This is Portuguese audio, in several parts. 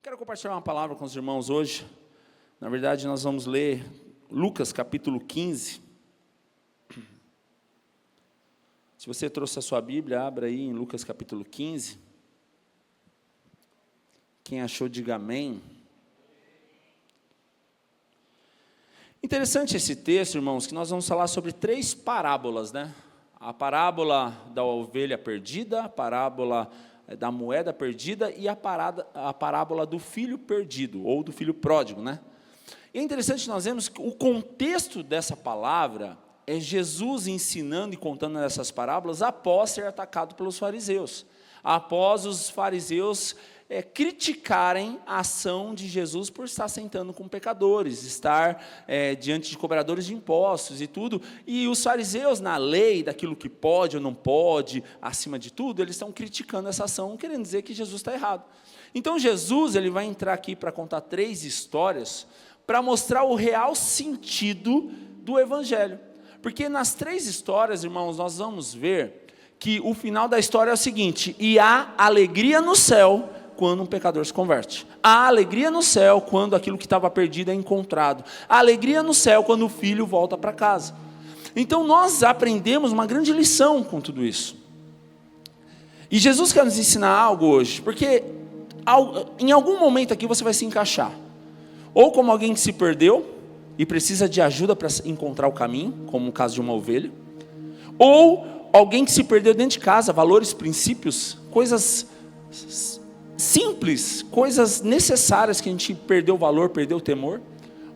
quero compartilhar uma palavra com os irmãos hoje. Na verdade, nós vamos ler Lucas capítulo 15. Se você trouxe a sua Bíblia, abra aí em Lucas capítulo 15. Quem achou, diga amém. Interessante esse texto, irmãos, que nós vamos falar sobre 3 parábolas, né? A parábola da ovelha perdida, a parábola da moeda perdida e a parábola do filho perdido, ou do filho pródigo, né? E é interessante nós vemos que o contexto dessa palavra é Jesus ensinando e contando essas parábolas após ser atacado pelos fariseus, após os fariseus criticarem a ação de Jesus por estar sentando com pecadores, estar diante de cobradores de impostos e tudo, e os fariseus na lei, daquilo que pode ou não pode, acima de tudo, eles estão criticando essa ação, querendo dizer que Jesus está errado. Então Jesus ele vai entrar aqui para contar 3 histórias, para mostrar o real sentido do Evangelho, porque nas 3 histórias, irmãos, nós vamos ver que o final da história é o seguinte: e há alegria no céu quando um pecador se converte. Há alegria no céu quando aquilo que estava perdido é encontrado. Há alegria no céu quando o filho volta para casa. Então nós aprendemos uma grande lição com tudo isso. E Jesus quer nos ensinar algo hoje, porque em algum momento aqui você vai se encaixar. Ou como alguém que se perdeu e precisa de ajuda para encontrar o caminho, como no caso de uma ovelha. Ou alguém que se perdeu dentro de casa, valores, princípios, coisas simples, coisas necessárias que a gente perdeu o valor, perdeu o temor.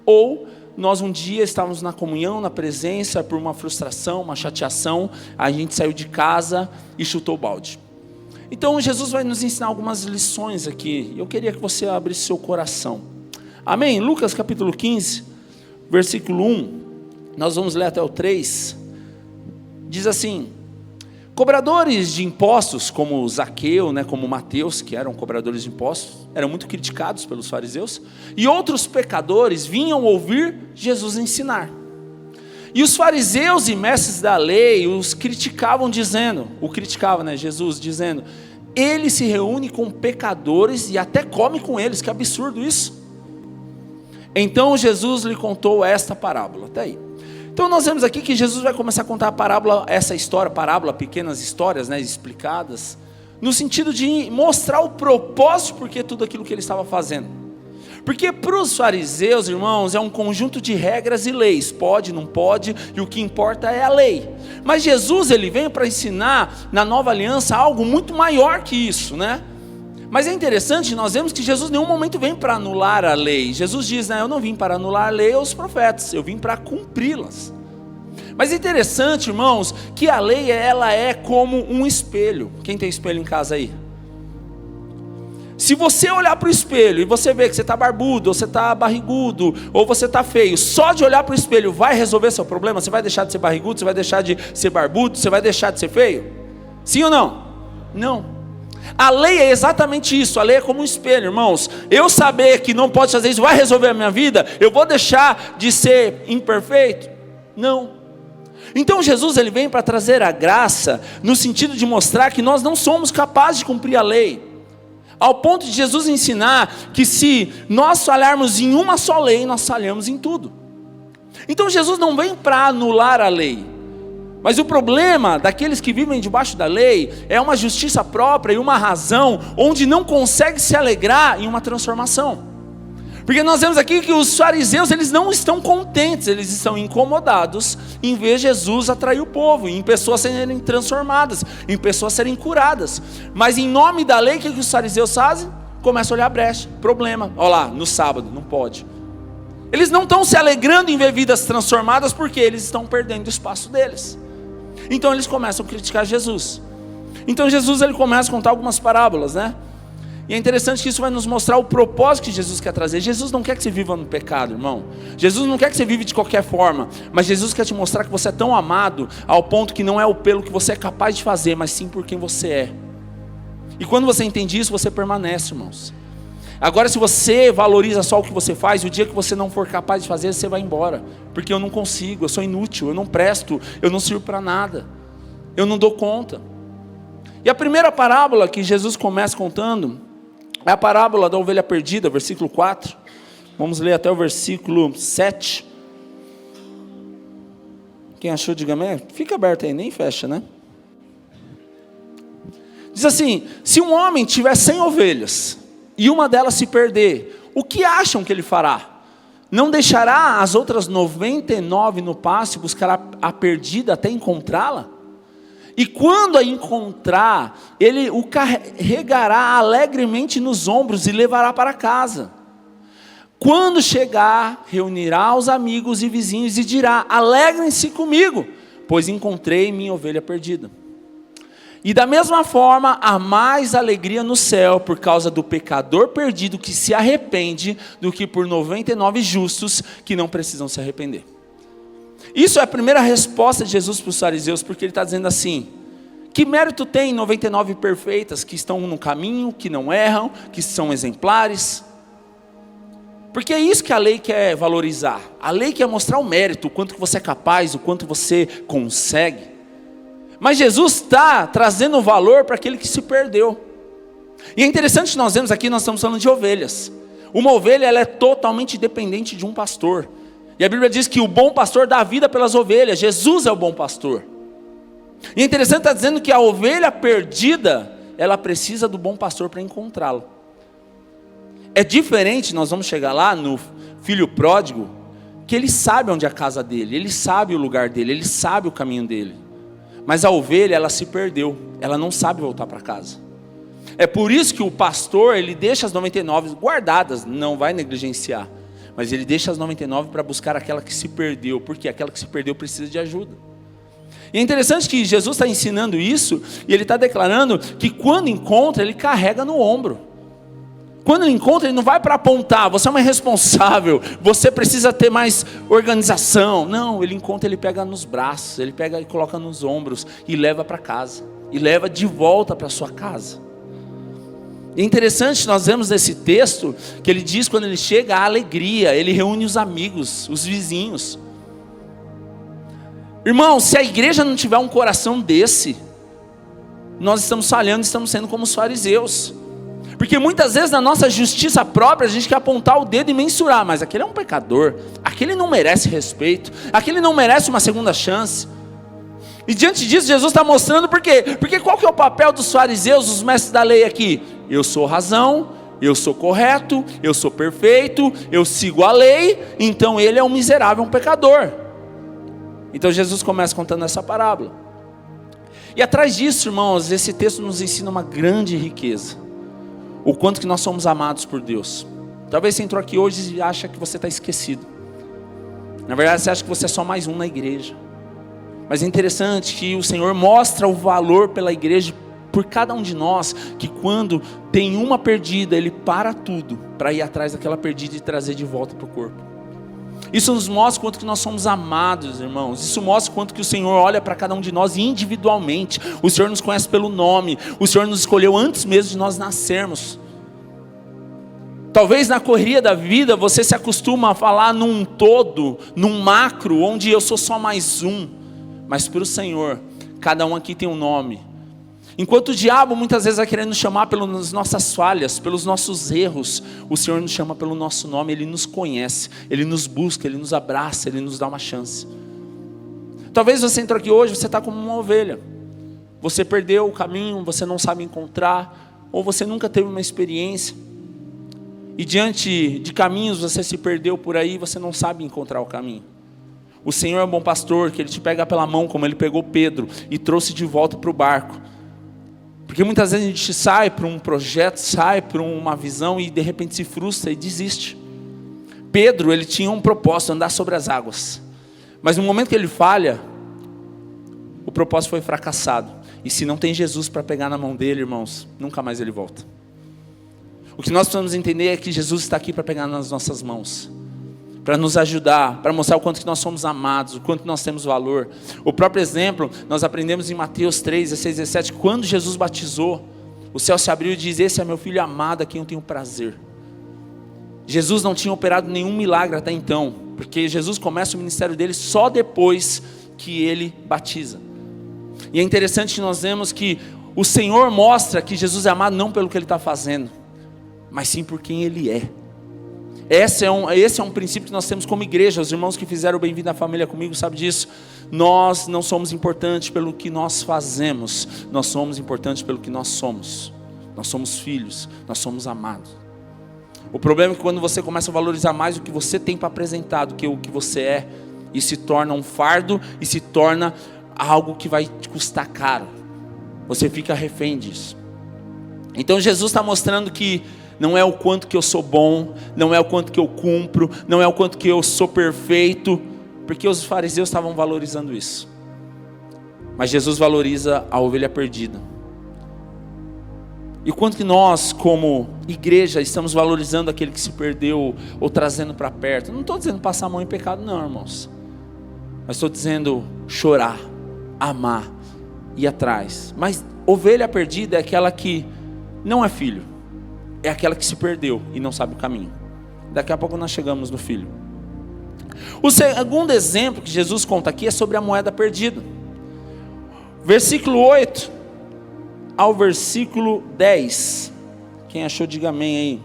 Ou nós um dia estávamos na comunhão, na presença, por uma frustração, uma chateação, a gente saiu de casa e chutou o balde. Então Jesus vai nos ensinar algumas lições aqui. Eu queria que você abrisse seu coração. Amém? Lucas capítulo 15, versículo 1, nós vamos ler até o 3, diz assim: cobradores de impostos, como Zaqueu, né, como Mateus, que eram cobradores de impostos, eram muito criticados pelos fariseus, e outros pecadores vinham ouvir Jesus ensinar. E os fariseus e mestres da lei os criticavam dizendo, Jesus dizendo, ele se reúne com pecadores e até come com eles. Que absurdo isso! Então Jesus lhe contou esta parábola, até aí. Então nós vemos aqui que Jesus vai começar a contar a parábola, essa história, parábola, pequenas histórias, né, explicadas, no sentido de mostrar o propósito porque tudo aquilo que ele estava fazendo. Porque para os fariseus, irmãos, é um conjunto de regras e leis, pode, não pode, e o que importa é a lei. Mas Jesus ele veio para ensinar na nova aliança algo muito maior que isso, né? Mas é interessante, nós vemos que Jesus em nenhum momento vem para anular a lei. Jesus diz, né, eu não vim para anular a lei ou os profetas, eu vim para cumpri-las. Mas é interessante, irmãos, que a lei ela é como um espelho. Quem tem espelho em casa aí? Se você olhar para o espelho e você ver que você está barbudo, ou você está barrigudo, ou você está feio, só de olhar para o espelho vai resolver seu problema? Você vai deixar de ser barrigudo, você vai deixar de ser barbudo, você vai deixar de ser feio? Sim ou não? Não. A lei é exatamente isso, a lei é como um espelho, irmãos. Eu saber que não pode fazer isso vai resolver a minha vida? Eu vou deixar de ser imperfeito? Não. Então Jesus ele vem para trazer a graça, no sentido de mostrar que nós não somos capazes de cumprir a lei, ao ponto de Jesus ensinar que se nós falharmos em uma só lei, nós falhamos em tudo. Então Jesus não vem para anular a lei, mas o problema daqueles que vivem debaixo da lei é uma justiça própria e uma razão onde não consegue se alegrar em uma transformação. Porque nós vemos aqui que os fariseus eles não estão contentes, eles estão incomodados em ver Jesus atrair o povo, em pessoas serem transformadas, em pessoas serem curadas. Mas em nome da lei, o que os fariseus fazem? Começam a olhar a brecha, problema, olha lá, no sábado, não pode. Eles não estão se alegrando em ver vidas transformadas porque eles estão perdendo o espaço deles. Então eles começam a criticar Jesus. Então Jesus ele começa a contar algumas parábolas, né? E é interessante que isso vai nos mostrar o propósito que Jesus quer trazer. Jesus não quer que você viva no pecado, irmão. Jesus não quer que você viva de qualquer forma. Mas Jesus quer te mostrar que você é tão amado ao ponto que não é pelo que você é capaz de fazer, mas sim por quem você é. E quando você entende isso, você permanece, irmãos. Agora, se você valoriza só o que você faz, o dia que você não for capaz de fazer, você vai embora. Porque eu não consigo, eu sou inútil, eu não presto, eu não sirvo para nada. Eu não dou conta. E a primeira parábola que Jesus começa contando, É a parábola da ovelha perdida, versículo 4. Vamos ler até o versículo 7. Quem achou, diga amém. Fica aberto aí, nem fecha, né? Diz assim: se um homem tiver 100 ovelhas, e uma delas se perder, o que acham que ele fará? Não deixará as outras 99 no pasto e buscará a perdida até encontrá-la? E quando a encontrar, ele o carregará alegremente nos ombros e levará para casa. Quando chegar, reunirá os amigos e vizinhos e dirá: alegrem-se comigo, pois encontrei minha ovelha perdida. E da mesma forma, há mais alegria no céu por causa do pecador perdido que se arrepende, do que por 99 justos que não precisam se arrepender. Isso é a primeira resposta de Jesus para os fariseus, porque ele está dizendo assim: que mérito tem 99 perfeitas que estão no caminho, que não erram, que são exemplares? Porque é isso que a lei quer valorizar. A lei quer mostrar o mérito, o quanto que você é capaz, o quanto você consegue. Mas Jesus está trazendo valor para aquele que se perdeu. E é interessante que nós vemos aqui, nós estamos falando de ovelhas. Uma ovelha, ela é totalmente dependente de um pastor. E a Bíblia diz que o bom pastor dá a vida pelas ovelhas. Jesus é o bom pastor. E é interessante estar dizendo que a ovelha perdida, ela precisa do bom pastor para encontrá-lo. É diferente, nós vamos chegar lá no filho pródigo, que ele sabe onde é a casa dele, ele sabe o lugar dele, ele sabe o caminho dele. Mas a ovelha, ela se perdeu, ela não sabe voltar para casa. É por isso que o pastor, ele deixa as 99 guardadas, não vai negligenciar. Mas ele deixa as 99 para buscar aquela que se perdeu, porque aquela que se perdeu precisa de ajuda. E é interessante que Jesus está ensinando isso, e ele está declarando que quando encontra, ele carrega no ombro. Quando ele encontra, ele não vai para apontar: você é uma irresponsável, você precisa ter mais organização. Não, ele encontra, ele pega nos braços, ele pega e coloca nos ombros, e leva para casa, e leva de volta para sua casa. E é interessante, nós vemos nesse texto, que ele diz quando ele chega, a alegria, ele reúne os amigos, os vizinhos. Irmão, se a igreja não tiver um coração desse, nós estamos falhando, estamos sendo como os fariseus. Porque muitas vezes na nossa justiça própria a gente quer apontar o dedo e mensurar: mas aquele é um pecador, aquele não merece respeito, aquele não merece uma segunda chance. E diante disso Jesus está mostrando por quê? Porque qual que é o papel dos fariseus, dos mestres da lei aqui? Eu sou razão, eu sou correto, eu sou perfeito, eu sigo a lei, então ele é um miserável, um pecador. Então Jesus começa contando essa parábola. E atrás disso, irmãos, esse texto nos ensina uma grande riqueza: o quanto que nós somos amados por Deus. Talvez você entrou aqui hoje e acha que você está esquecido. Na verdade você acha que você é só mais um na igreja. Mas é interessante que o Senhor mostra o valor pela igreja, por cada um de nós, que quando tem uma perdida, Ele para tudo para ir atrás daquela perdida e trazer de volta para o corpo. Isso nos mostra quanto que nós somos amados, irmãos. Isso mostra quanto que o Senhor olha para cada um de nós individualmente. O Senhor nos conhece pelo nome. O Senhor nos escolheu antes mesmo de nós nascermos. Talvez na correria da vida você se acostuma a falar num todo, num macro, onde eu sou só mais um. Mas para o Senhor, cada um aqui tem um nome. Enquanto o diabo muitas vezes vai querendo nos chamar pelas nossas falhas, pelos nossos erros, o Senhor nos chama pelo nosso nome. Ele nos conhece, Ele nos busca, Ele nos abraça, Ele nos dá uma chance. Talvez você entrou aqui hoje, você está como uma ovelha. Você perdeu o caminho, você não sabe encontrar, ou você nunca teve uma experiência. E diante de caminhos você se perdeu por aí, você não sabe encontrar o caminho. O Senhor é um bom pastor, que Ele te pega pela mão, como Ele pegou Pedro e trouxe de volta para o barco. Porque muitas vezes a gente sai para um projeto, sai para uma visão e de repente se frustra e desiste. Pedro, ele tinha um propósito: andar sobre as águas. Mas no momento que ele falha, o propósito foi fracassado. E se não tem Jesus para pegar na mão dele, irmãos, nunca mais ele volta. O que nós precisamos entender é que Jesus está aqui para pegar nas nossas mãos, para nos ajudar, para mostrar o quanto que nós somos amados, o quanto nós temos valor. O próprio exemplo, nós aprendemos em Mateus 3, 16, 17, quando Jesus batizou, o céu se abriu e diz: esse é meu filho amado, a quem eu tenho prazer. Jesus não tinha operado nenhum milagre até então, porque Jesus começa o ministério dele só depois que ele batiza. E é interessante que nós vemos que o Senhor mostra que Jesus é amado não pelo que ele está fazendo, mas sim por quem Ele é. Esse é um princípio que nós temos como igreja. Os irmãos que fizeram o Bem-vindo à Família comigo sabem disso. Nós não somos importantes pelo que nós fazemos, nós somos importantes pelo que nós somos. Nós somos filhos, nós somos amados. O problema é que quando você começa a valorizar mais o que você tem para apresentar do que o que você é, isso se torna um fardo e se torna algo que vai te custar caro. Você fica refém disso. Então Jesus está mostrando que não é o quanto que eu sou bom, não é o quanto que eu cumpro, não é o quanto que eu sou perfeito, porque os fariseus estavam valorizando isso. Mas Jesus valoriza a ovelha perdida. E o quanto que nós, como igreja, estamos valorizando aquele que se perdeu ou trazendo para perto. Não estou dizendo passar a mão em pecado não, irmãos. Mas estou dizendo chorar, amar, ir atrás. Mas ovelha perdida é aquela que não é filho. É aquela que se perdeu e não sabe o caminho. Daqui a pouco nós chegamos no filho. O segundo exemplo que Jesus conta aqui é sobre a moeda perdida. Versículo 8 ao versículo 10. Quem achou, diga amém aí.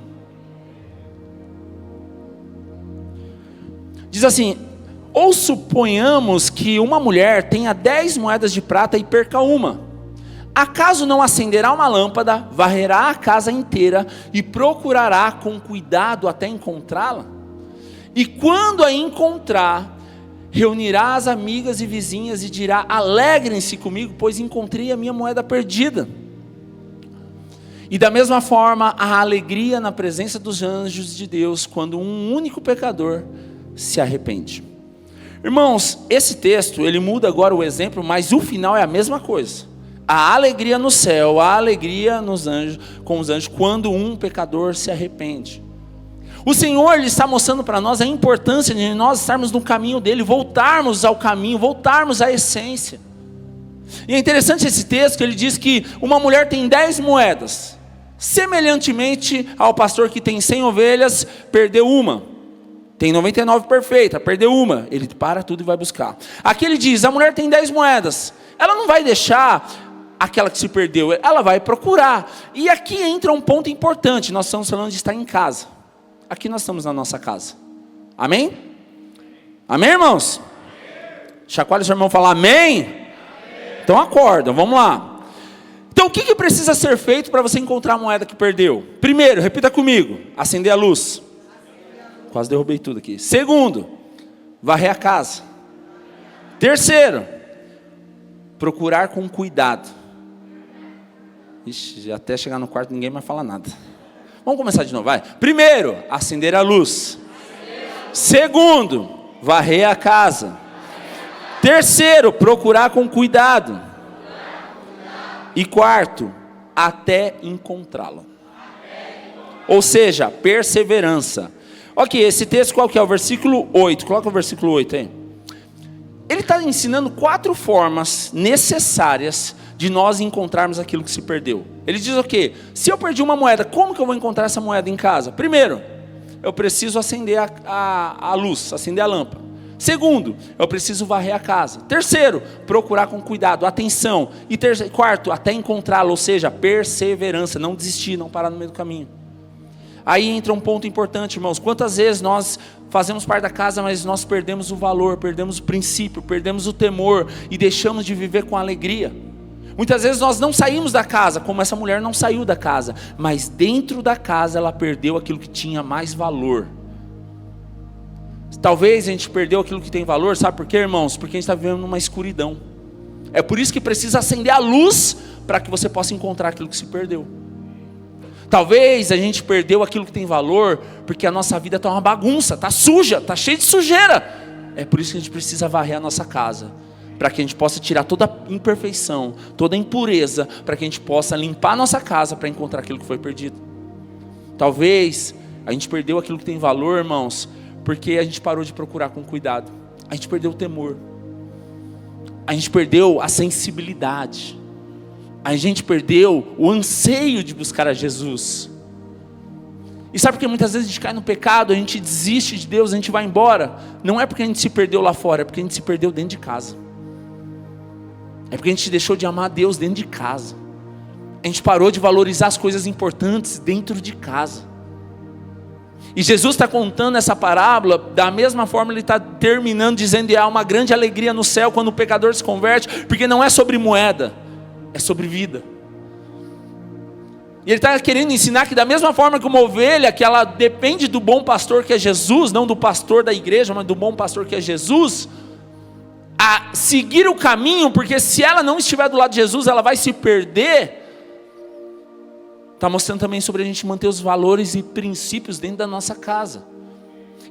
Diz assim: ou suponhamos que uma mulher tenha 10 moedas de prata e perca uma. Acaso não acenderá uma lâmpada, varrerá a casa inteira e procurará com cuidado até encontrá-la? E quando a encontrar, reunirá as amigas e vizinhas e dirá: alegrem-se comigo, pois encontrei a minha moeda perdida. E da mesma forma, a alegria na presença dos anjos de Deus, quando um único pecador se arrepende. Irmãos, esse texto, ele muda agora o exemplo, mas o final é a mesma coisa. A alegria no céu, a alegria com os anjos, quando um pecador se arrepende. O Senhor ele está mostrando para nós a importância de nós estarmos no caminho dele, voltarmos ao caminho, voltarmos à essência. E é interessante esse texto que ele diz que uma mulher tem 10 moedas. Semelhantemente ao pastor que tem 100 ovelhas, perdeu uma. Tem 99 perfeita, perdeu uma. Ele para tudo e vai buscar. Aqui ele diz, a mulher tem 10 moedas. Ela não vai deixar aquela que se perdeu, ela vai procurar. E aqui entra um ponto importante. Nós estamos falando de estar em casa. Aqui nós estamos na nossa casa. Amém? Amém, irmãos? Chacoalha o seu irmão e fala amém? Então acorda, vamos lá. Então o que precisa ser feito para você encontrar a moeda que perdeu? Primeiro, repita comigo, acender a luz. Quase derrubei tudo aqui. Segundo, varrer a casa. Terceiro, procurar com cuidado. Ixi, até chegar no quarto ninguém mais fala nada. Vamos começar de novo, vai. Primeiro, acender a luz. Segundo, varrer a casa. Terceiro, procurar com cuidado. E quarto, até encontrá-lo. Ou seja, perseverança. Ok, esse texto qual que é? O versículo 8. Coloca o versículo 8 aí. Ele está ensinando 4 formas necessárias de nós encontrarmos aquilo que se perdeu. Ele diz o quê? Se eu perdi uma moeda, como que eu vou encontrar essa moeda em casa? Primeiro, eu preciso acender a luz, acender a lâmpada. Segundo, eu preciso varrer a casa. Terceiro, procurar com cuidado, atenção. E quarto, até encontrá-lo, ou seja, perseverança, não desistir, não parar no meio do caminho. Aí entra um ponto importante, irmãos. Quantas vezes nós fazemos parte da casa, mas nós perdemos o valor, perdemos o princípio, perdemos o temor e deixamos de viver com alegria. Muitas vezes nós não saímos da casa, como essa mulher não saiu da casa, mas dentro da casa ela perdeu aquilo que tinha mais valor. Talvez a gente perdeu aquilo que tem valor, sabe por quê, irmãos? Porque a gente está vivendo numa escuridão. É por isso que precisa acender a luz, para que você possa encontrar aquilo que se perdeu. Talvez a gente perdeu aquilo que tem valor, porque a nossa vida está uma bagunça, está suja, está cheia de sujeira. É por isso que a gente precisa varrer a nossa casa, para que a gente possa tirar toda a imperfeição, toda a impureza, para que a gente possa limpar a nossa casa, para encontrar aquilo que foi perdido. Talvez a gente perdeu aquilo que tem valor, irmãos, porque a gente parou de procurar com cuidado. A gente perdeu o temor. A gente perdeu a sensibilidade. A gente perdeu o anseio de buscar a Jesus. E sabe por que muitas vezes a gente cai no pecado, a gente desiste de Deus, a gente vai embora? Não é porque a gente se perdeu lá fora, é porque a gente se perdeu dentro de casa. É porque a gente deixou de amar Deus dentro de casa. A gente parou de valorizar as coisas importantes dentro de casa. E Jesus está contando essa parábola, da mesma forma ele está terminando dizendo que há uma grande alegria no céu quando o pecador se converte, porque não é sobre moeda, é sobre vida. E ele está querendo ensinar que da mesma forma que uma ovelha, que ela depende do bom pastor que é Jesus, não do pastor da igreja, mas do bom pastor que é Jesus, a seguir o caminho, porque se ela não estiver do lado de Jesus, ela vai se perder. Está mostrando também sobre a gente manter os valores e princípios dentro da nossa casa.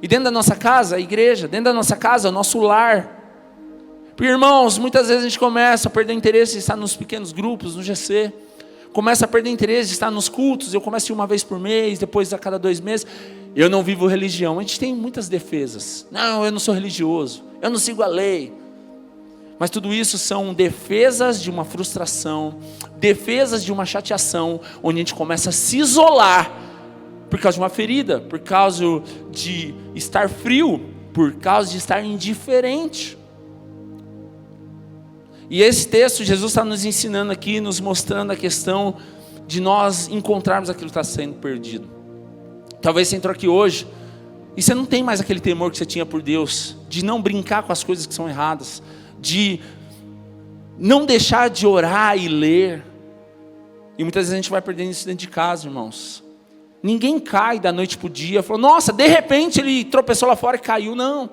E dentro da nossa casa, a igreja. Dentro da nossa casa, o nosso lar. Porque, irmãos, muitas vezes a gente começa a perder o interesse de estar nos pequenos grupos, no GC. Começa a perder o interesse de estar nos cultos. Eu começo a ir uma vez por mês, depois a cada 2 meses. Eu não vivo religião. A gente tem muitas defesas. Não, eu não sou religioso. Eu não sigo a lei. Mas tudo isso são defesas de uma frustração, defesas de uma chateação, onde a gente começa a se isolar por causa de uma ferida, por causa de estar frio, por causa de estar indiferente. E esse texto, Jesus está nos ensinando aqui, nos mostrando a questão de nós encontrarmos aquilo que está sendo perdido. Talvez você entrou aqui hoje e você não tem mais aquele temor que você tinha por Deus, de não brincar com as coisas que são erradas, de não deixar de orar e ler. E muitas vezes a gente vai perdendo isso dentro de casa, irmãos. Ninguém cai da noite para o dia, falou, nossa, de repente ele tropeçou lá fora e caiu. Não.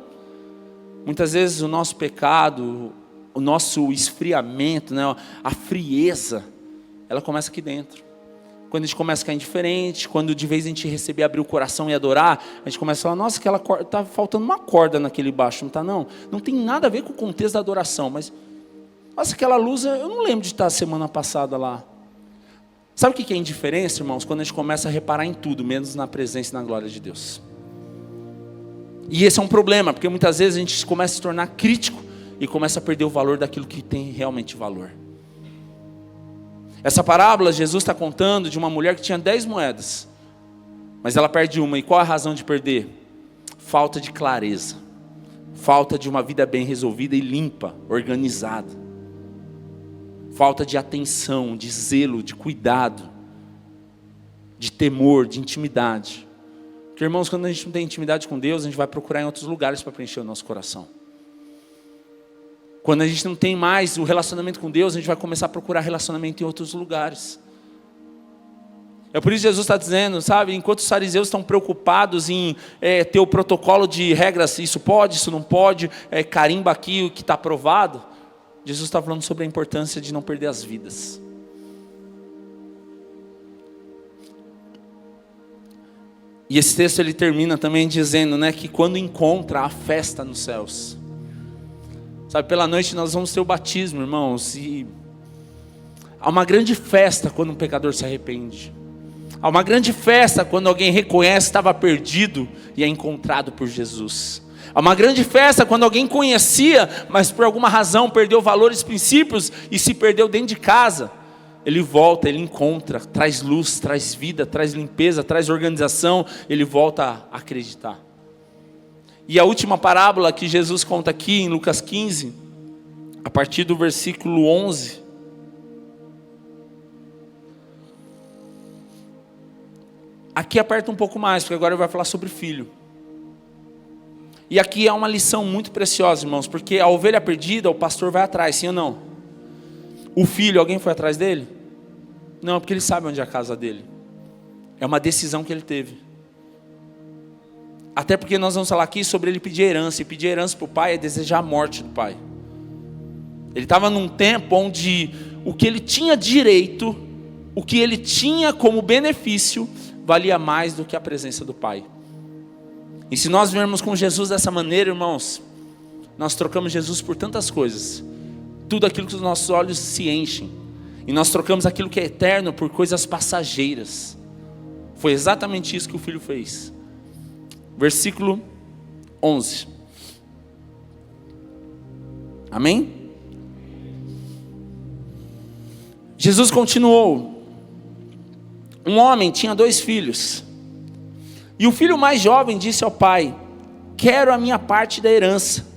Muitas vezes o nosso pecado, o nosso esfriamento, né, a frieza, ela começa aqui dentro. Quando a gente começa a ficar indiferente, quando de vez a gente receber, abrir o coração e adorar, a gente começa a falar, nossa, aquela corda, está faltando uma corda naquele baixo, não está não? Não tem nada a ver com o contexto da adoração, mas, nossa, aquela luz, eu não lembro de estar semana passada lá. Sabe o que é indiferença, irmãos? Quando a gente começa a reparar em tudo, menos na presença e na glória de Deus. E esse é um problema, porque muitas vezes a gente começa a se tornar crítico e começa a perder o valor daquilo que tem realmente valor. Essa parábola, Jesus está contando de uma mulher que tinha 10 moedas, mas ela perde uma. E qual é a razão de perder? Falta de clareza, falta de uma vida bem resolvida e limpa, organizada, falta de atenção, de zelo, de cuidado, de temor, de intimidade. Porque, irmãos, quando a gente não tem intimidade com Deus, a gente vai procurar em outros lugares para preencher o nosso coração. Quando a gente não tem mais o relacionamento com Deus, a gente vai começar a procurar relacionamento em outros lugares. É por isso que Jesus está dizendo, sabe, enquanto os fariseus estão preocupados em ter o protocolo de regras, isso pode, isso não pode, carimba aqui o que está aprovado, Jesus está falando sobre a importância de não perder as vidas. E esse texto ele termina também dizendo, né, que quando encontra a festa nos céus. Sabe, pela noite nós vamos ter o batismo, irmãos, e há uma grande festa quando um pecador se arrepende. Há uma grande festa quando alguém reconhece que estava perdido e é encontrado por Jesus. Há uma grande festa quando alguém conhecia, mas por alguma razão perdeu valores, princípios e se perdeu dentro de casa. Ele volta, ele encontra, traz luz, traz vida, traz limpeza, traz organização, ele volta a acreditar. E a última parábola que Jesus conta aqui em Lucas 15, a partir do versículo 11. Aqui aperta um pouco mais, porque agora ele vai falar sobre filho. E aqui é uma lição muito preciosa, irmãos, porque a ovelha perdida, o pastor vai atrás, sim ou não? O filho, alguém foi atrás dele? Não, porque ele sabe onde é a casa dele. É uma decisão que ele teve. Até porque nós vamos falar aqui sobre ele pedir herança. E pedir herança para o pai é desejar a morte do pai. Ele estava num tempo onde o que ele tinha direito, o que ele tinha como benefício, valia mais do que a presença do pai. E se nós vermos com Jesus dessa maneira, irmãos, nós trocamos Jesus por tantas coisas. Tudo aquilo que os nossos olhos se enchem. E nós trocamos aquilo que é eterno por coisas passageiras. Foi exatamente isso que o filho fez. Versículo 11. Amém? Jesus continuou. Um homem tinha 2 filhos. E o filho mais jovem disse ao pai: quero a minha parte da herança.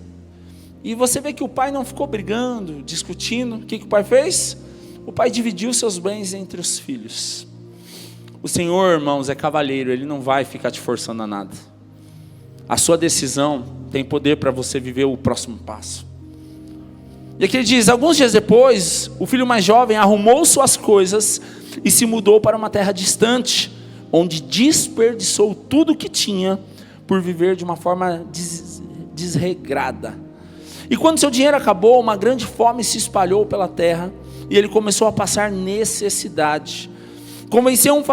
E você vê que o pai não ficou brigando, discutindo. O que o pai fez? O pai dividiu seus bens entre os filhos. O Senhor, irmãos, é cavalheiro, Ele não vai ficar te forçando a nada. A sua decisão tem poder para você viver o próximo passo. E aqui ele diz, alguns dias depois, o filho mais jovem arrumou suas coisas e se mudou para uma terra distante, onde desperdiçou tudo o que tinha por viver de uma forma desregrada. E quando seu dinheiro acabou, uma grande fome se espalhou pela terra e ele começou a passar necessidade. Convenceu um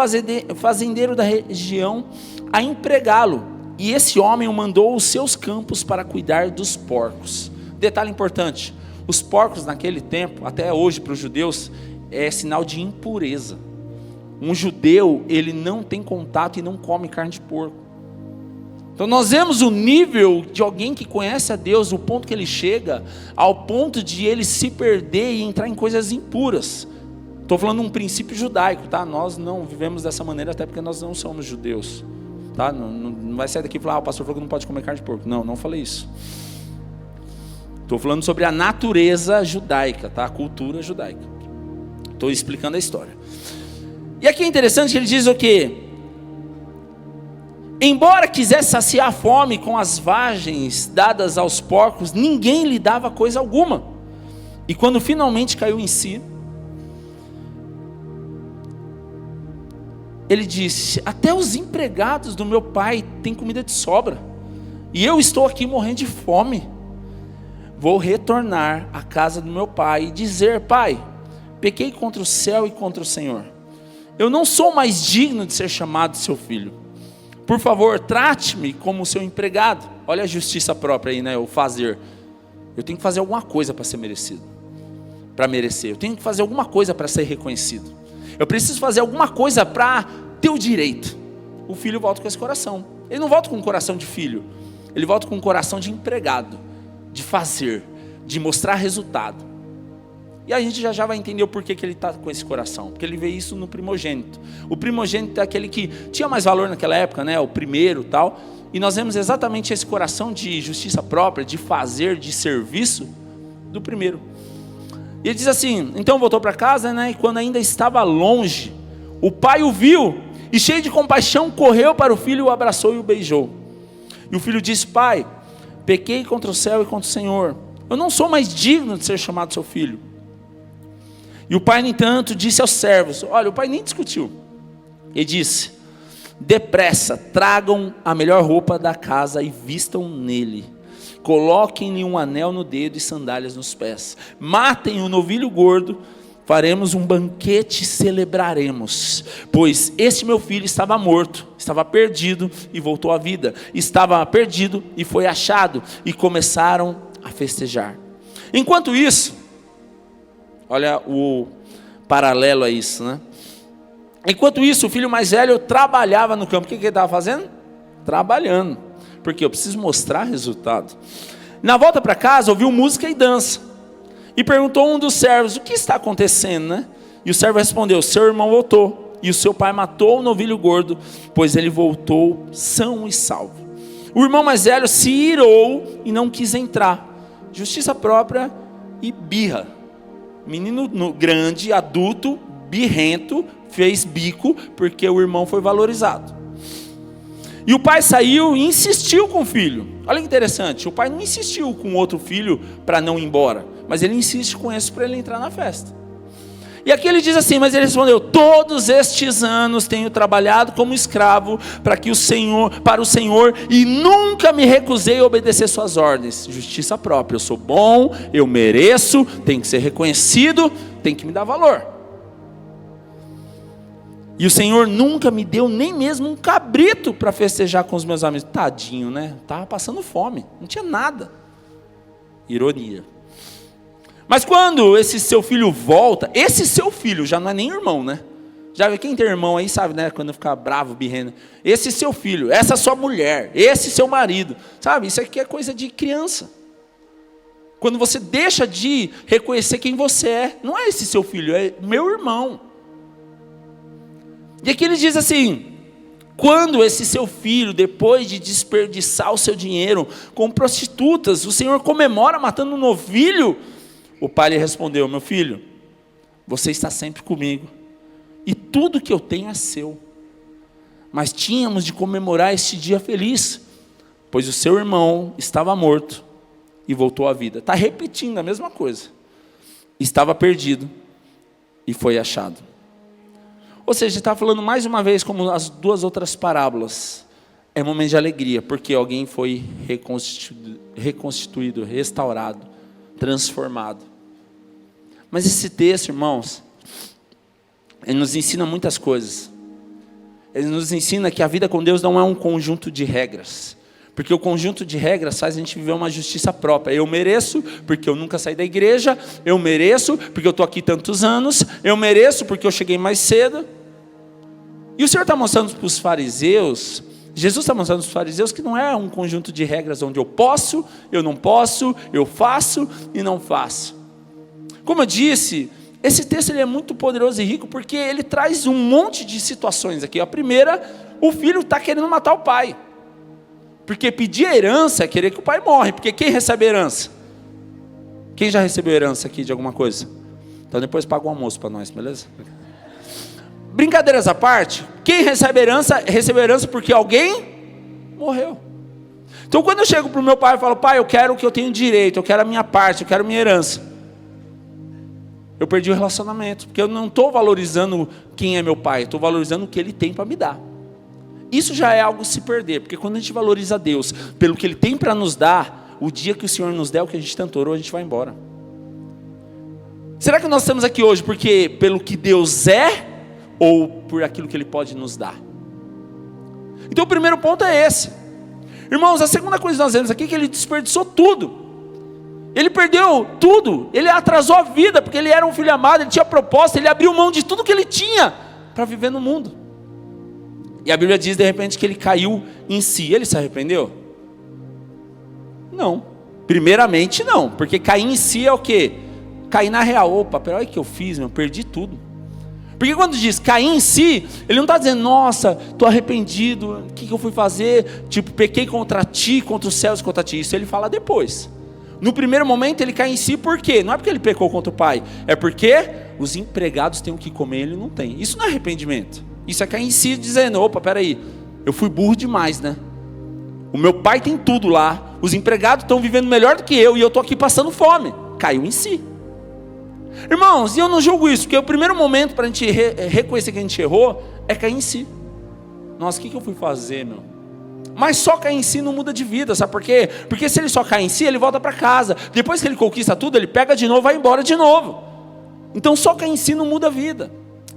fazendeiro da região a empregá-lo, e esse homem o mandou aos seus campos para cuidar dos porcos. Detalhe importante, os porcos naquele tempo, até hoje para os judeus, é sinal de impureza. Um judeu, ele não tem contato e não come carne de porco. Então nós vemos o nível de alguém que conhece a Deus, o ponto que ele chega, ao ponto de ele se perder e entrar em coisas impuras. Estou falando de um princípio judaico, tá? Nós não vivemos dessa maneira, até porque nós não somos judeus, tá? Não vai sair daqui e falar, o pastor falou que não pode comer carne de porco. Não falei isso. Estou falando sobre a natureza judaica, tá? A cultura judaica. Estou explicando a história. E aqui é interessante que ele diz o quê? Embora quisesse saciar a fome com as vagens dadas aos porcos, ninguém lhe dava coisa alguma. E quando finalmente caiu em si, ele disse, até os empregados do meu pai têm comida de sobra, e eu estou aqui morrendo de fome. Vou retornar à casa do meu pai e dizer, pai, pequei contra o céu e contra o Senhor. Eu não sou mais digno de ser chamado seu filho. Por favor, trate-me como seu empregado. Olha a justiça própria aí, né? O fazer. Eu tenho que fazer alguma coisa para ser merecido. Para merecer. Eu tenho que fazer alguma coisa para ser reconhecido. Eu preciso fazer alguma coisa para ter o direito. O filho volta com esse coração. Ele não volta com um coração de filho. Ele volta com um coração de empregado. De fazer. De mostrar resultado. E a gente já vai entender o porquê que ele está com esse coração. Porque ele vê isso no primogênito. O primogênito é aquele que tinha mais valor naquela época, né? O primeiro e tal. E nós vemos exatamente esse coração de justiça própria, de fazer, de serviço do primeiro. E ele diz assim, então voltou para casa, né? E quando ainda estava longe, o pai o viu e cheio de compaixão correu para o filho, o abraçou e o beijou. E o filho disse, pai, pequei contra o céu e contra o Senhor. Eu não sou mais digno de ser chamado seu filho. E o pai, no entanto, disse aos servos, olha, o pai nem discutiu. Ele disse, depressa, tragam a melhor roupa da casa e vistam nele. Coloquem-lhe um anel no dedo e sandálias nos pés. Matem o novilho gordo, faremos um banquete e celebraremos. Pois este meu filho estava morto, estava perdido e voltou à vida. Estava perdido e foi achado. E começaram a festejar. Enquanto isso, olha o paralelo a isso, né? Enquanto isso, o filho mais velho trabalhava no campo. O que ele estava fazendo? Trabalhando. Porque eu preciso mostrar resultado. Na volta para casa, ouviu música e dança. E perguntou a um dos servos, o que está acontecendo, né? E o servo respondeu, seu irmão voltou. E o seu pai matou o novilho gordo, pois ele voltou são e salvo. O irmão mais velho se irou e não quis entrar. Justiça própria e birra. Menino grande, adulto, birrento, fez bico, porque o irmão foi valorizado. E o pai saiu e insistiu com o filho. Olha que interessante, o pai não insistiu com o outro filho para não ir embora, mas ele insiste com esse para ele entrar na festa. E aqui ele diz assim, mas ele respondeu, todos estes anos tenho trabalhado como escravo para o Senhor e nunca me recusei a obedecer suas ordens. Justiça própria, eu sou bom, eu mereço, tenho que ser reconhecido, tem que me dar valor. E o Senhor nunca me deu nem mesmo um cabrito para festejar com os meus amigos. Tadinho, né? Estava passando fome, não tinha nada. Ironia. Mas quando esse seu filho volta, esse seu filho já não é nem irmão, né? Já vê, quem tem irmão aí sabe, né? Quando fica bravo, birrendo. Esse seu filho, essa sua mulher, esse seu marido, sabe? Isso aqui é coisa de criança. Quando você deixa de reconhecer quem você é, não é esse seu filho, é meu irmão. E aqui ele diz assim, quando esse seu filho, depois de desperdiçar o seu dinheiro com prostitutas, o Senhor comemora matando um novilho, o pai lhe respondeu, meu filho, você está sempre comigo, e tudo que eu tenho é seu. mas tínhamos de comemorar este dia feliz, pois o seu irmão estava morto e voltou à vida. Está repetindo a mesma coisa. Estava perdido e foi achado. Ou seja, está falando mais uma vez, como as duas outras parábolas, é um momento de alegria, porque alguém foi reconstituído, restaurado, transformado. Mas esse texto, irmãos, ele nos ensina muitas coisas. Ele nos ensina que a vida com Deus não é um conjunto de regras, porque o conjunto de regras faz a gente viver uma justiça própria. Eu mereço porque eu nunca saí da igreja, eu mereço porque eu estou aqui tantos anos, eu mereço porque eu cheguei mais cedo. E o Senhor está mostrando para os fariseus, Jesus está mostrando para os fariseus que não é um conjunto de regras onde eu posso, eu não posso, eu faço e não faço. Como eu disse, esse texto ele é muito poderoso e rico porque ele traz um monte de situações aqui. A primeira, o filho está querendo matar o pai. Porque pedir a herança é querer que o pai morre. Porque quem recebe herança? Quem já recebeu herança aqui de alguma coisa? Então depois paga o almoço para nós, beleza? Brincadeiras à parte, quem recebe herança, recebeu herança porque alguém morreu. Então quando eu chego para o meu pai e falo, pai, eu quero o que eu tenho direito, eu quero a minha parte, eu quero a minha herança. Eu perdi o relacionamento, porque eu não estou valorizando quem é meu pai, estou valorizando o que ele tem para me dar. Isso já é algo se perder, porque quando a gente valoriza Deus pelo que Ele tem para nos dar, o dia que o Senhor nos der o que a gente tanto orou, a gente vai embora. Será que nós estamos aqui hoje porque pelo que Deus é, ou por aquilo que Ele pode nos dar? Então o primeiro ponto é esse. Irmãos, a segunda coisa que nós vemos aqui é que Ele desperdiçou tudo. Ele perdeu tudo, ele atrasou a vida, porque ele era um filho amado, ele tinha proposta, ele abriu mão de tudo que ele tinha, para viver no mundo. E a Bíblia diz de repente que ele caiu em si. Ele se arrependeu? Não, primeiramente não, porque cair em si é o quê? Cair na real. Opa, peraí, olha o que eu fiz, perdi tudo. Porque quando diz cair em si, ele não está dizendo, nossa, estou arrependido, o que eu fui fazer? Tipo, pequei contra ti, contra os céus, contra ti. Isso ele fala depois. No primeiro momento ele cai em si, por quê? Não é porque ele pecou contra o pai, é porque os empregados têm o que comer e ele não tem. Isso não é arrependimento, isso é cair em si dizendo, opa, peraí, eu fui burro demais, né? O meu pai tem tudo lá, os empregados estão vivendo melhor do que eu e eu estou aqui passando fome. Caiu em si. Irmãos, e eu não julgo isso, porque o primeiro momento para a gente reconhecer que a gente errou é cair em si. Nossa, o que eu fui fazer, meu? Mas só cair em si não muda de vida, sabe por quê? Porque se ele só cai em si, ele volta para casa. Depois que ele conquista tudo, ele pega de novo, vai embora de novo. Então só cair em si não muda a vida.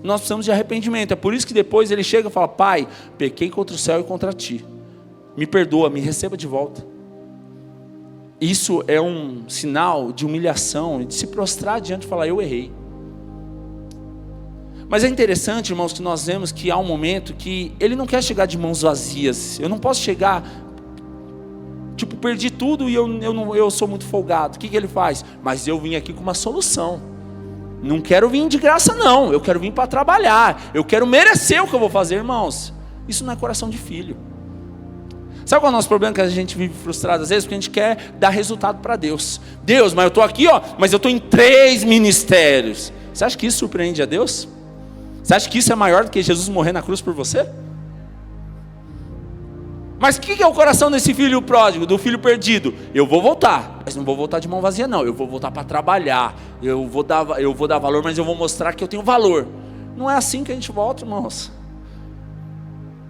Nós precisamos de arrependimento. É por isso que depois ele chega e fala, pai, pequei contra o céu e contra ti. Me perdoa, me receba de volta. Isso é um sinal de humilhação, de se prostrar diante e falar, eu errei. Mas é interessante, irmãos, que nós vemos que há um momento que ele não quer chegar de mãos vazias. Eu não posso chegar, tipo, perdi tudo e eu sou muito folgado. O que ele faz? Mas eu vim aqui com uma solução. Não quero vir de graça não, eu quero vir para trabalhar. Eu quero merecer o que eu vou fazer, irmãos. Isso não é coração de filho. Sabe qual é o nosso problema? Que a gente vive frustrado às vezes, porque a gente quer dar resultado para Deus. Deus, mas eu estou aqui, mas eu estou em 3 ministérios. Você acha que isso surpreende a Deus? Você acha que isso é maior do que Jesus morrer na cruz por você? Mas o que é o coração desse filho pródigo, do filho perdido? Eu vou voltar, mas não vou voltar de mão vazia não. Eu vou voltar para trabalhar. Eu vou dar valor, mas eu vou mostrar que eu tenho valor. Não é assim que a gente volta, irmãos.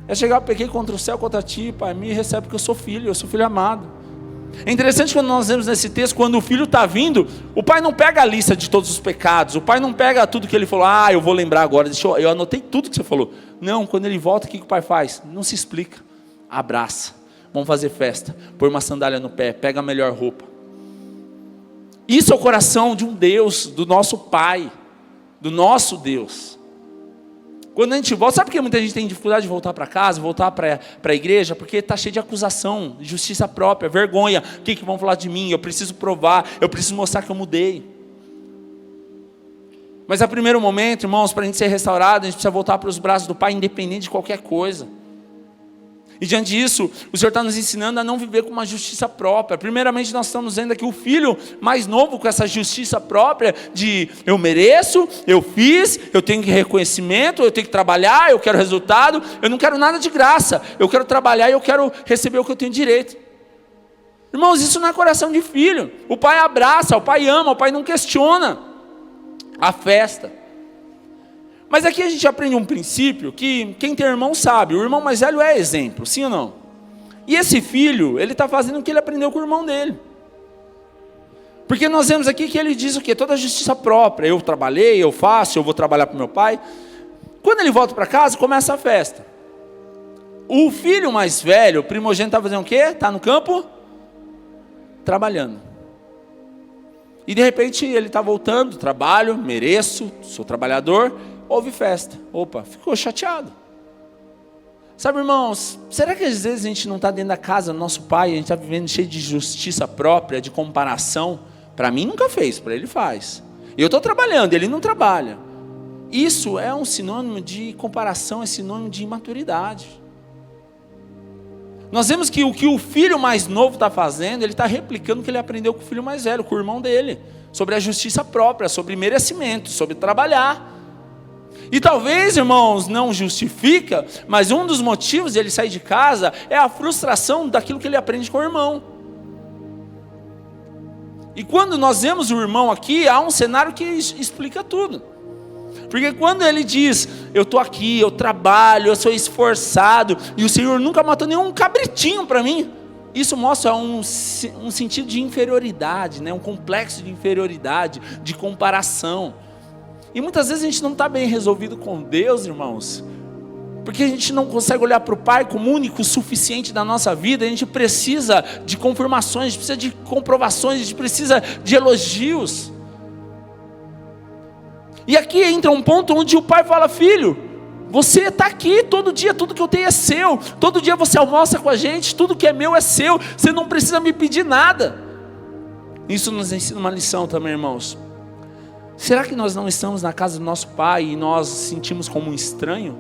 É chegar, pequei contra o céu, contra ti, pai, me recebe porque eu sou filho amado. É interessante quando nós vemos nesse texto, quando o filho está vindo, o pai não pega a lista de todos os pecados, o pai não pega tudo que ele falou, eu vou lembrar agora, eu anotei tudo que você falou. Não, quando ele volta, o que o pai faz? Não se explica, abraça, vamos fazer festa, põe uma sandália no pé, pega a melhor roupa. Isso é o coração de um Deus, do nosso Pai, do nosso Deus. Quando a gente volta, sabe por que muita gente tem dificuldade de voltar para casa, voltar para a igreja? Porque está cheio de acusação, de justiça própria, vergonha. O que vão falar de mim? Eu preciso provar, eu preciso mostrar que eu mudei. Mas a primeiro momento, irmãos, para a gente ser restaurado, a gente precisa voltar para os braços do Pai, independente de qualquer coisa. E diante disso, o Senhor está nos ensinando a não viver com uma justiça própria. Primeiramente, nós estamos vendo aqui o filho mais novo com essa justiça própria de eu mereço, eu fiz, eu tenho reconhecimento, eu tenho que trabalhar, eu quero resultado, eu não quero nada de graça, eu quero trabalhar e eu quero receber o que eu tenho direito. Irmãos, isso não é coração de filho. O pai abraça, o pai ama, o pai não questiona a festa. Mas aqui a gente aprende um princípio que quem tem irmão sabe, o irmão mais velho é exemplo, sim ou não? E esse filho, ele está fazendo o que ele aprendeu com o irmão dele. Porque nós vemos aqui que ele diz o quê? Toda a justiça própria, eu trabalhei, eu faço, eu vou trabalhar para o meu pai. Quando ele volta para casa, começa a festa. O filho mais velho, o primogênito, está fazendo o quê? Está no campo? Trabalhando. E de repente ele está voltando, trabalho, mereço, sou trabalhador. Houve festa. Opa, ficou chateado. Sabe, irmãos, será que às vezes a gente não está dentro da casa do nosso pai, a gente está vivendo cheio de justiça própria, de comparação? Para mim nunca fez, para ele faz. Eu estou trabalhando, ele não trabalha. Isso é um sinônimo de comparação, é sinônimo de imaturidade. Nós vemos que o filho mais novo está fazendo, ele está replicando o que ele aprendeu com o filho mais velho, com o irmão dele, sobre a justiça própria, sobre merecimento, sobre trabalhar. E talvez, irmãos, não justifica, mas um dos motivos de ele sair de casa é a frustração daquilo que ele aprende com o irmão. E quando nós vemos o irmão aqui, há um cenário que explica tudo. Porque quando ele diz, eu estou aqui, eu trabalho, eu sou esforçado, e o Senhor nunca matou nenhum cabritinho para mim, isso mostra um sentido de inferioridade, né? Um complexo de inferioridade, de comparação. E muitas vezes a gente não está bem resolvido com Deus, irmãos, porque a gente não consegue olhar para o Pai como único, suficiente da nossa vida. A gente precisa de confirmações, a gente precisa de comprovações, a gente precisa de elogios. E aqui entra um ponto onde o pai fala, filho, você está aqui todo dia, tudo que eu tenho é seu, todo dia você almoça com a gente, tudo que é meu é seu, você não precisa me pedir nada. Isso nos ensina uma lição também, irmãos. Será que nós não estamos na casa do nosso pai e nós sentimos como um estranho?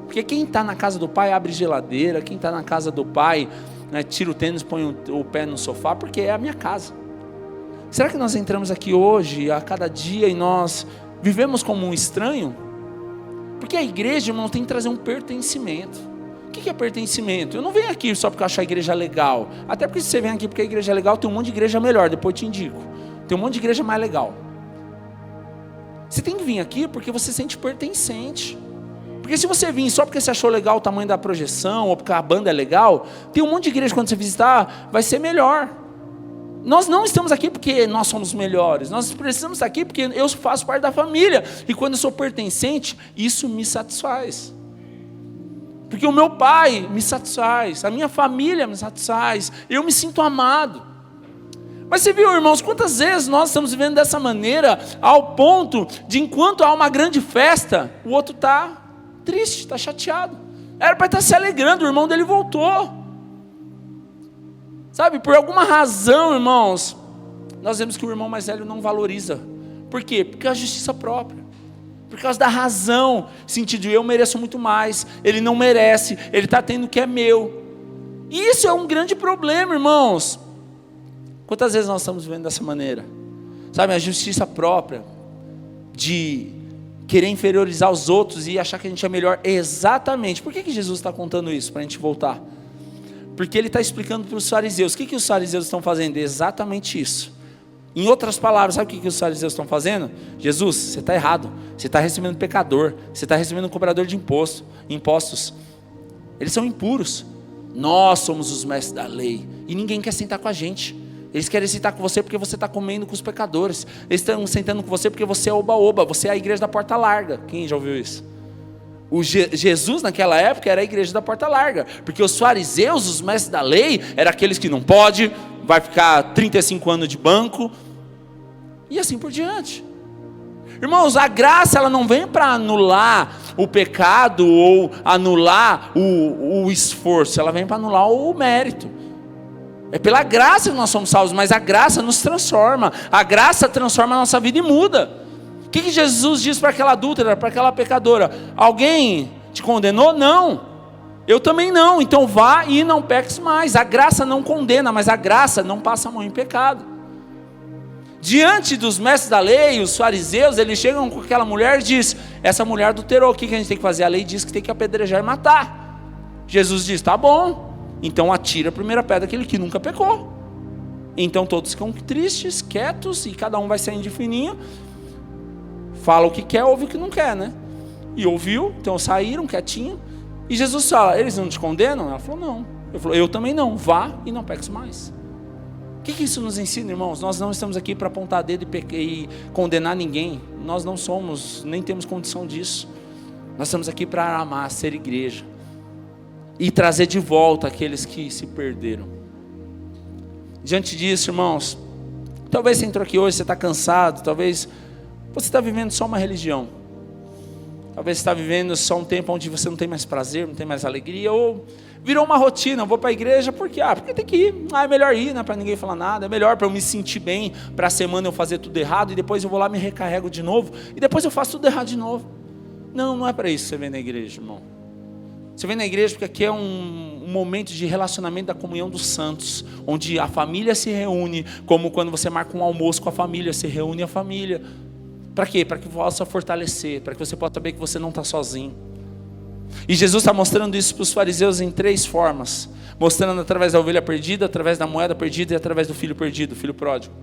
Porque quem está na casa do pai abre geladeira, quem está na casa do pai, né, tira o tênis, põe o pé no sofá, porque é a minha casa. Será que nós entramos aqui hoje, a cada dia, e nós vivemos como um estranho? Porque a igreja, irmão, tem que trazer um pertencimento. O que é pertencimento? Eu não venho aqui só porque eu acho a igreja legal. Até porque se você vem aqui porque a igreja é legal, tem um monte de igreja melhor, depois eu te indico. Tem um monte de igreja mais legal. Você tem que vir aqui porque você se sente pertencente. Porque se você vir só porque você achou legal o tamanho da projeção, ou porque a banda é legal, tem um monte de igreja quando você visitar, vai ser melhor. Nós não estamos aqui porque nós somos melhores, nós precisamos estar aqui porque eu faço parte da família, e quando eu sou pertencente, isso me satisfaz. Porque o meu pai me satisfaz, a minha família me satisfaz, eu me sinto amado. Mas você viu, irmãos, quantas vezes nós estamos vivendo dessa maneira, ao ponto de enquanto há uma grande festa, o outro está triste, está chateado. Era para estar se alegrando, o irmão dele voltou. Sabe, por alguma razão, irmãos, nós vemos que o irmão mais velho não valoriza. Por quê? Porque é a justiça própria. Por causa da razão, sentido, eu mereço muito mais, ele não merece, ele está tendo o que é meu. E isso é um grande problema, irmãos. Quantas vezes nós estamos vivendo dessa maneira? Sabe, a justiça própria, de querer inferiorizar os outros e achar que a gente é melhor. Exatamente. Por que Jesus está contando isso? Para a gente voltar. Porque ele está explicando para os fariseus. O que os fariseus estão fazendo? Exatamente isso. Em outras palavras, sabe o que os fariseus estão fazendo? Jesus, você está errado. Você está recebendo pecador. Você está recebendo um cobrador de impostos. Eles são impuros. Nós somos os mestres da lei. E ninguém quer sentar com a gente. Eles querem sentar com você porque você está comendo com os pecadores. Eles estão sentando com você porque você é oba-oba. Você é a igreja da porta larga. Quem já ouviu isso? Jesus naquela época era a igreja da porta larga. Porque os fariseus, os mestres da lei, eram aqueles que não pode, vai ficar 35 anos de banco. E assim por diante. Irmãos, a graça ela não vem para anular o pecado ou anular o esforço. Ela vem para anular o mérito. É pela graça que nós somos salvos, mas a graça nos transforma. A graça transforma a nossa vida e muda. O que Jesus disse para aquela adúltera, para aquela pecadora? Alguém te condenou? Não. Eu também não, então vá e não peques mais. A graça não condena, mas a graça não passa a mão em pecado. Diante dos mestres da lei, os fariseus, eles chegam com aquela mulher e dizem: essa mulher adulterou, o que a gente tem que fazer? A lei diz que tem que apedrejar e matar. Jesus diz: tá bom, então atira a primeira pedra aquele que nunca pecou. Então todos ficam tristes, quietos, e cada um vai saindo de fininho, fala o que quer, ouve o que não quer, né? E ouviu, então saíram quietinho, e Jesus fala: eles não te condenam? Ela falou: não. Ele falou: eu também não, vá e não peques mais. O que isso nos ensina, irmãos? Nós não estamos aqui para apontar dedo e condenar ninguém. Nós não somos, nem temos condição disso. Nós estamos aqui para amar, ser igreja e trazer de volta aqueles que se perderam. Diante disso, irmãos, talvez você entrou aqui hoje, você está cansado, talvez você está vivendo só uma religião, talvez você está vivendo só um tempo onde você não tem mais prazer, não tem mais alegria, ou virou uma rotina: eu vou para a igreja porque tem que ir, é melhor ir, não é para ninguém falar nada, é melhor para eu me sentir bem, para a semana eu fazer tudo errado, e depois eu vou lá, me recarrego de novo, e depois eu faço tudo errado de novo. Não, não é para isso que você vem na igreja, irmão. Você vem na igreja porque aqui é um momento de relacionamento da comunhão dos santos, onde a família se reúne, como quando você marca um almoço com a família, se reúne a família. Para quê? Para que possa fortalecer, para que você possa saber que você não está sozinho. E Jesus está mostrando isso para os fariseus em 3 formas, mostrando através da ovelha perdida, através da moeda perdida e através do filho perdido, o filho pródigo.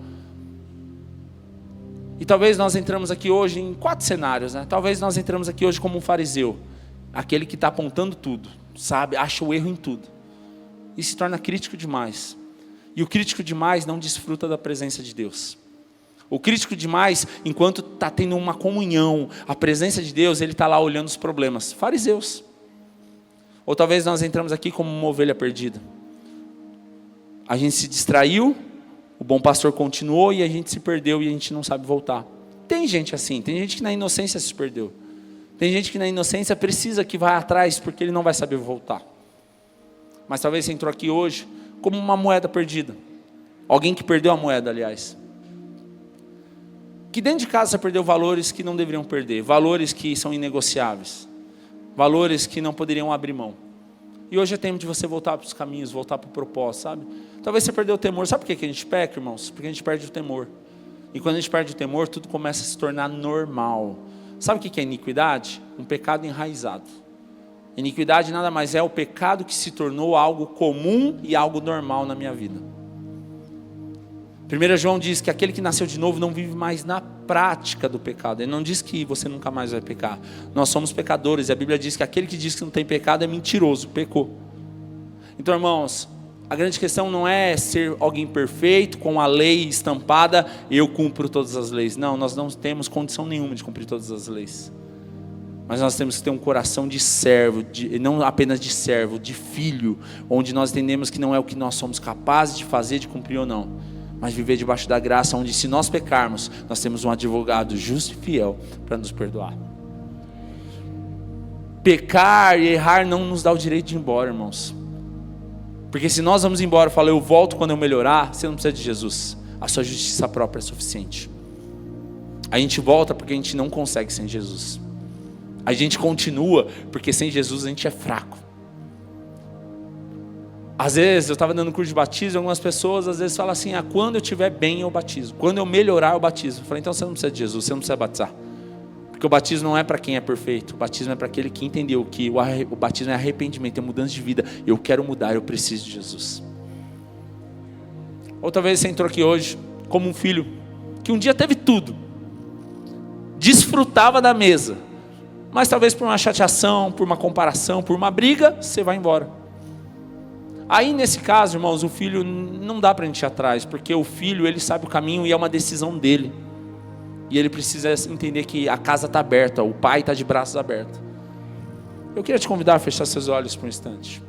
E talvez nós entramos aqui hoje em 4 cenários, né? Talvez nós entramos aqui hoje como um fariseu, aquele que está apontando tudo, sabe, acha o erro em tudo, e se torna crítico demais. E o crítico demais não desfruta da presença de Deus. O crítico demais, enquanto está tendo uma comunhão, a presença de Deus, ele está lá olhando os problemas. Fariseus. Ou talvez nós entramos aqui como uma ovelha perdida. A gente se distraiu, o bom pastor continuou e a gente se perdeu e a gente não sabe voltar. Tem gente assim, tem gente que na inocência se perdeu. Tem gente que na inocência precisa que vá atrás porque ele não vai saber voltar. Mas talvez você entrou aqui hoje como uma moeda perdida. Alguém que perdeu a moeda, aliás. Que dentro de casa você perdeu valores que não deveriam perder. Valores que são inegociáveis. Valores que não poderiam abrir mão. E hoje é tempo de você voltar para os caminhos, voltar para o propósito, sabe? Talvez você perdeu o temor. Sabe por que a gente peca, irmãos? Porque a gente perde o temor. E quando a gente perde o temor, tudo começa a se tornar normal. Sabe o que é iniquidade? Um pecado enraizado. Iniquidade nada mais é o pecado que se tornou algo comum e algo normal na minha vida. 1 João diz que aquele que nasceu de novo não vive mais na prática do pecado. Ele não diz que você nunca mais vai pecar. Nós somos pecadores e a Bíblia diz que aquele que diz que não tem pecado é mentiroso, pecou. Então, irmãos, a grande questão não é ser alguém perfeito, com a lei estampada, eu cumpro todas as leis. Não, nós não temos condição nenhuma de cumprir todas as leis. Mas nós temos que ter um coração de servo, não apenas de servo, de filho, onde nós entendemos que não é o que nós somos capazes de fazer, de cumprir ou não, mas viver debaixo da graça, onde se nós pecarmos, nós temos um advogado justo e fiel para nos perdoar. Pecar e errar não nos dá o direito de ir embora, irmãos. Porque se nós vamos embora e falar, eu volto quando eu melhorar, você não precisa de Jesus. A sua justiça própria é suficiente. A gente volta porque a gente não consegue sem Jesus. A gente continua porque sem Jesus a gente é fraco. Às vezes, eu estava dando curso de batismo, algumas pessoas às vezes falam assim, quando eu estiver bem eu batizo, quando eu melhorar eu batizo. Eu falei, então você não precisa de Jesus, você não precisa batizar. Porque o batismo não é para quem é perfeito, o batismo é para aquele que entendeu que o batismo é arrependimento, é mudança de vida. Eu quero mudar, eu preciso de Jesus. Ou talvez você entrou aqui hoje como um filho que um dia teve tudo, desfrutava da mesa, mas talvez por uma chateação, por uma comparação, por uma briga, você vai embora. Aí nesse caso, irmãos, o filho não dá para a gente ir atrás, porque o filho, ele sabe o caminho e é uma decisão dele. E ele precisa entender que a casa está aberta, o pai está de braços abertos. Eu queria te convidar a fechar seus olhos por um instante.